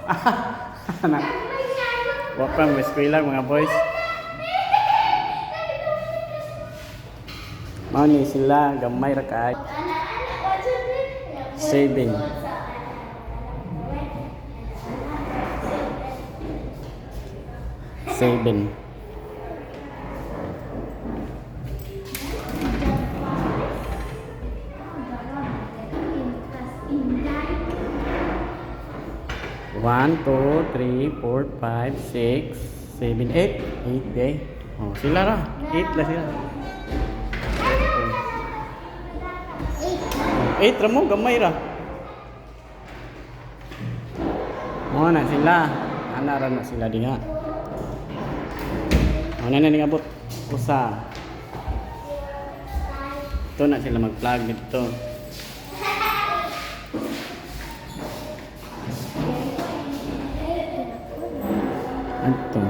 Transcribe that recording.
Anak. Wakang eskwela mga boys. Mao ni sila gamay ra kay. Saving. Saving. One, two, three, four, five, six, seven, eight. Eight day. Oh, sila ra. Eight lah sila. Eight ra mo, gamay ra. Mo na sila. Ana ra na sila diha. Oh, na ning abot. Usa. Ito na sila mag-plug dito. Ito.